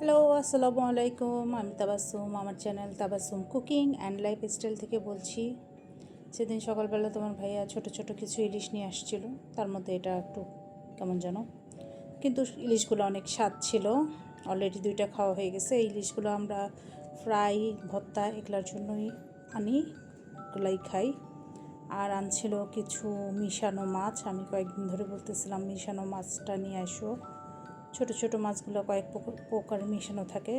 Hello, আসসালামু আলাইকুম। আমি তাবাসসুম, আমার channel Tabassum cooking and lifestyle থেকে বলছি। সেদিন সকালবেলা তোমার ভাইয়া ছোট ছোট কিছু ইলিশ নিয়ে আসছিল, তার মধ্যে এটা একটু কেমন যেন, কিন্তু ইলিশগুলো অনেক স্বাদ ছিল। অলরেডি দুইটা খাওয়া হয়ে গেছে। এই ইলিশগুলো আমরা ফ্রাই, ভর্তা এগুলোর জন্যই আনি, এগুলাই খাই। আর আনছিল কিছু মিশানো মাছ। আমি কয়েকদিন ধরে বলতেছিলাম মিশানো মাছটা নিয়ে আসো। ছোট ছোট মাছগুলো কয়েক প্রকার মিশানো থাকে,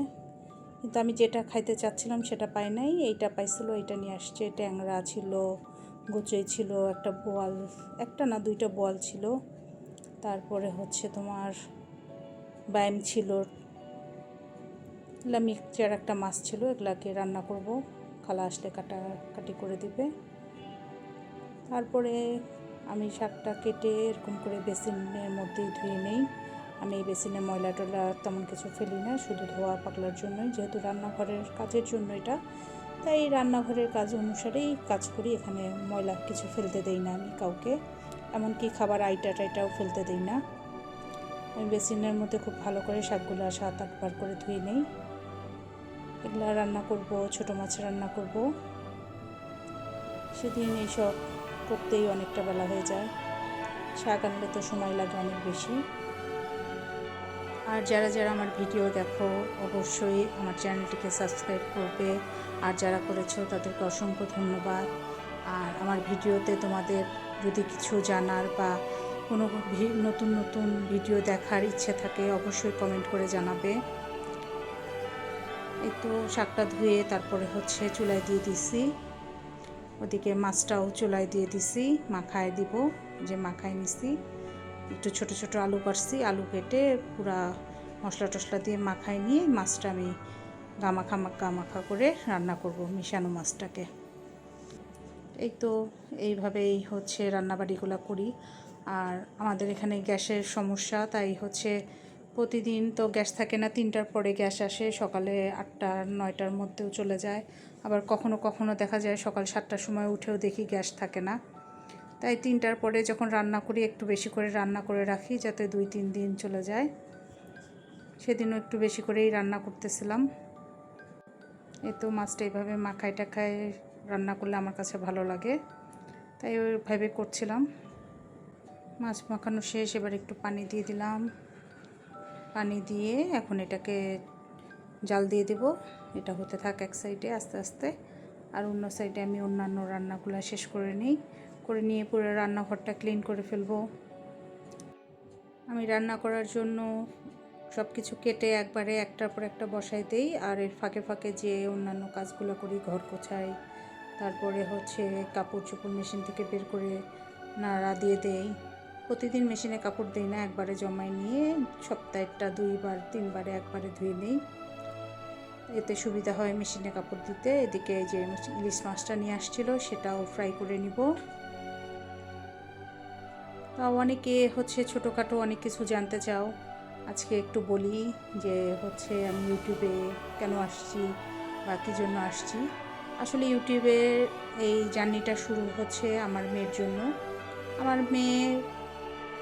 কিন্তু আমি যেটা খাইতে চাচ্ছিলাম সেটা পাই নাই। এইটা পাইছিল, এইটা নিয়ে আসছে। ট্যাংরা ছিল, গুচই ছিল, একটা বোয়াল, একটা না দুইটা বোয়াল ছিল, তারপরে হচ্ছে তোমার বাইম ছিল, এগুলা মিক্সচার একটা মাছ ছিল। এগুলাকে রান্না করব, খালা আসলে কাটাকাটি করে দিবে। তারপরে আমি শাকটা কেটে এরকম করে বেসিনের মধ্যেই ধুয়ে নেই। আমি এই বেসিনে ময়লা টয়লা তেমন কিছু ফেলি না, শুধু ধোয়া পাকলার জন্যই, যেহেতু রান্নাঘরের কাজের জন্য এটা, তাই রান্নাঘরের কাজ অনুসারেই কাজ করি। এখানে ময়লা কিছু ফেলতে দেই না আমি কাউকে, এমনকি খাবার আইটা টাইটাও ফেলতে দেই না। আমি বেসিনের মধ্যে খুব ভালো করে শাকগুলো 7-8 বার করে ধুয়ে নেই। এগুলো রান্না করব, ছোটো মাছ রান্না করব। সেদিন এইসব করতেই অনেকটা বেলা হয়ে যায়। শাক আনলে তো সময় লাগে অনেক বেশি। আর যারা যারা আমার ভিডিও দেখো অবশ্যই আমার চ্যানেলটিকে সাবস্ক্রাইব করবে, আর যারা করেছো তাদেরকে অসংখ্য ধন্যবাদ। আর আমার ভিডিওতে তোমাদের যদি কিছু জানার বা কোনো নতুন নতুন ভিডিও দেখার ইচ্ছে থাকে অবশ্যই কমেন্ট করে জানাবে। এই তো শাকটা ধুয়ে তারপরে হচ্ছে চুলায় দিয়ে দিছি, ওদিকে মাছটাও চুলায় দিয়ে দিছি, মাখায় দিব। যে মাখায় নিছি, একটু ছোট ছোট আলু কাটছি, আলু কেটে পুরা মশলা টশলা দিয়ে মাখায় নিয়ে মাছটা আমি গামাখা করে রান্না করব, মিশানো মাছটাকে। এই তো এইভাবেই হচ্ছে রান্নাবাড়িগুলো করি। আর আমাদের এখানে গ্যাসের সমস্যা, তাই হচ্ছে প্রতিদিন তো গ্যাস থাকে না, 3টার পরে গ্যাস আসে, সকালে 8টা-9টার মধ্যেও চলে যায়। আবার কখনো কখনো দেখা যায় সকাল 7টার সময় উঠেও দেখি গ্যাস থাকে না। তাই 3টার পরে যখন রান্না করি একটু বেশি করে রান্না করে রাখি, যাতে 2-3 দিন চলে যায়। সেদিনও একটু বেশি করেই রান্না করতেছিলাম। এই তো মাছটা এইভাবে মাখায় টাখায় রান্না করলে আমার কাছে ভালো লাগে, তাই ওইভাবে করছিলাম। মাছ মাখানো শেষ, এবার একটু পানি দিয়ে দিলাম। পানি দিয়ে এখন এটাকে জাল দিয়ে দেব। এটা হতে থাক এক সাইডে আস্তে আস্তে, আর অন্য সাইডে আমি অন্যান্য রান্নাগুলো শেষ করে নিয়ে পুরো রান্নাঘরটা ক্লিন করে ফেলবো। আমি রান্না করার জন্য সব কিছু কেটে একবারে একটার পর একটা বসাই দেই, আর এর ফাঁকে ফাঁকে যে অন্যান্য কাজগুলো করি, ঘর গোছাই, তারপরে হচ্ছে কাপড় চোপড় মেশিন থেকে বের করে নাড়া দিয়ে দেই। প্রতিদিন মেশিনে কাপড় দিই না, একবারে জমাই নিয়ে সপ্তাহেরটা 2-3বারে একবারে ধুয়ে নেই, এতে সুবিধা হয় মেশিনে কাপড় দিতে। এদিকে যে ইলিশ মাছটা নিয়ে আসছিলো সেটাও ফ্রাই করে নিব। তা অনেকে হচ্ছে ছোটোখাটো অনেক কিছু জানতে চাও, আজকে একটু বলি যে হচ্ছে আমি ইউটিউবে কেন আসছি বা কী জন্য আসছি। আসলে ইউটিউবের এই জার্নিটা শুরু হচ্ছে আমার মেয়ের জন্য। আমার মেয়ে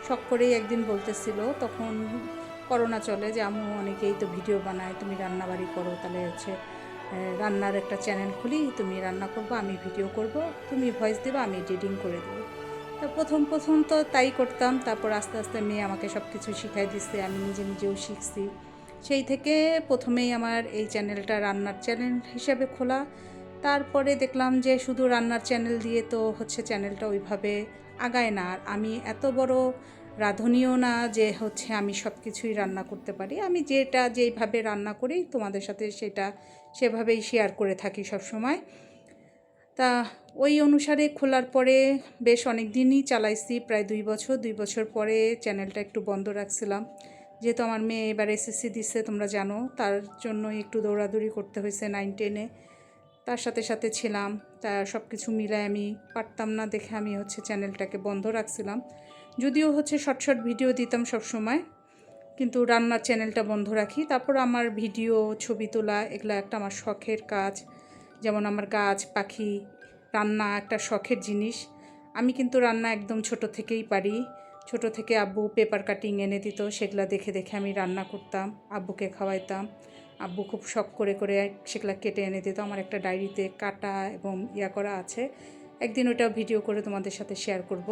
শখ করেই একদিন বলতেছিল, তখন করোনা চলে, যে আম্মু অনেকেই তো ভিডিও বানায়, তুমি রান্নাবাড়ি করো, তাহলে হচ্ছে রান্নার একটা চ্যানেল খুলি, তুমি রান্না করবো, আমি ভিডিও করব, তুমি ভয়েস দেবে, আমি এডিটিং করে দেবো। তা প্রথম প্রথম তো তাই করতাম, তারপর আস্তে আস্তে মেয়ে আমাকে সব কিছু শিখাই দিচ্ছে, আমি নিজে নিজেও শিখছি। সেই থেকে প্রথমেই আমার এই চ্যানেলটা রান্নার চ্যানেল হিসাবে খোলা। তারপরে দেখলাম যে শুধু রান্নার চ্যানেল দিয়ে তো হচ্ছে চ্যানেলটা ওইভাবে আগায় না, আর আমি এত বড় রাঁধুনিও না যে হচ্ছে আমি সব কিছুই রান্না করতে পারি। আমি যেটা যেইভাবে রান্না করি তোমাদের সাথে সেটা সেভাবেই শেয়ার করে থাকি সব সময়। তা ওই অনুসারে খোলার পরে বেশ অনেক দিনই চালাইছি, প্রায় 2 বছর। 2 বছর পরে চ্যানেলটা একটু বন্ধ রাখছিলাম, যেহেতু আমার মেয়ে এবার এসএসসি দিচ্ছে তোমরা জানো, তার জন্য একটু দৌড়াদৌড়ি করতে হয়েছে 9-10-এ, তার সাথে সাথে ছিলাম। তা সব কিছু মিলায় আমি পারতাম না দেখে আমি হচ্ছে চ্যানেলটাকে বন্ধ রাখছিলাম। যদিও হচ্ছে শর্ট শর্ট ভিডিও দিতাম সব সময়, কিন্তু রান্নার চ্যানেলটা বন্ধ রাখি। তারপর আমার ভিডিও, ছবি তোলা এগুলো একটা আমার শখের কাজ। যেমন আমার গাছ পাখি, রান্না একটা শখের জিনিস। আমি কিন্তু রান্না একদম ছোট থেকেই পারি। ছোট থেকে আব্বু পেপার কাটিং এনে দিত, সেগুলো দেখে দেখে আমি রান্না করতাম, আব্বুকে খাওয়াইতাম। আব্বু খুব শখ করে করে সেগুলো কেটে এনে দিত। আমার একটা ডায়েরিতে কাটা এবং ইয়া করা আছে। একদিন ওটা ভিডিও করে তোমাদের সাথে শেয়ার করব।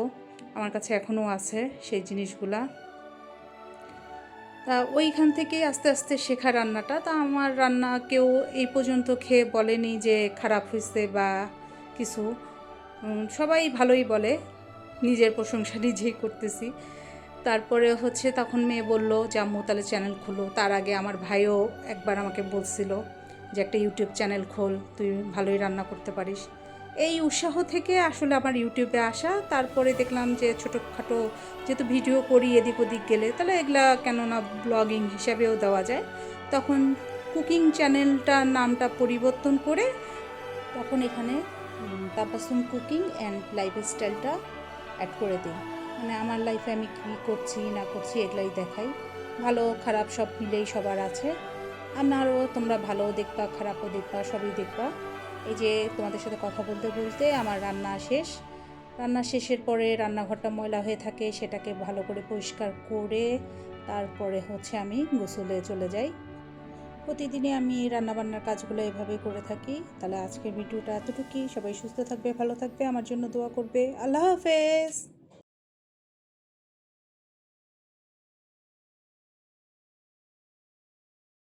আমার কাছে এখনও আছে সেই জিনিসগুলা। তা ওইখান থেকেই আস্তে আস্তে শেখা রান্নাটা। তা আমার রান্না কেউ এই পর্যন্ত খেয়ে বলেনি যে খারাপ হয়েছে বা কিছু। সবাই ভালোই বলে, নিজের প্রশংসা নিজেই করতেছি। তারপরে হচ্ছে তখন মেয়ে বলল যে আম্মু তাহলে চ্যানেল খোলো। তার আগে আমার ভাইও একবার আমাকে বলছিল যে একটা ইউটিউব চ্যানেল খোল, তুই ভালোই রান্না করতে পারিস। এই উৎসাহ থেকে আসলে আমার ইউটিউবে আসা। তারপরে দেখলাম যে ছোটোখাটো যেহেতু ভিডিও করি এদিক ওদিক গেলে, তাহলে এগুলা কেননা ব্লগিং হিসাবেও দেওয়া যায়। তখন কুকিং চ্যানেলটার নামটা পরিবর্তন করে তখন এখানে তাবাসসুম কুকিং অ্যান্ড লাইফস্টাইলটা অ্যাড করে দিই। মানে আমার লাইফে আমি কী করছি না করছি এগুলাই দেখাই। ভালো খারাপ সব মিলেই সবার আছে। আমারও তোমরা ভালোও দেখবা, খারাপও দেখবা, সবই দেখবা। এই যে তোমাদের সাথে কথা বলতে বলতে আমার রান্না শেষ। রান্না শেষের পরে রান্নাঘরটা ময়লা হয়ে থাকে, সেটাকে ভালো করে পরিষ্কার করে তারপরে হচ্ছে আমি গোসলে চলে যাই। প্রতিদিনই আমি রান্নাবান্নার কাজগুলো এভাবেই করে থাকি। তাহলে আজকের ভিডিওটা এতটুকুই। সবাই সুস্থ থাকবে, ভালো থাকবে, আমার জন্য দোয়া করবে। আল্লাহ হাফেজ।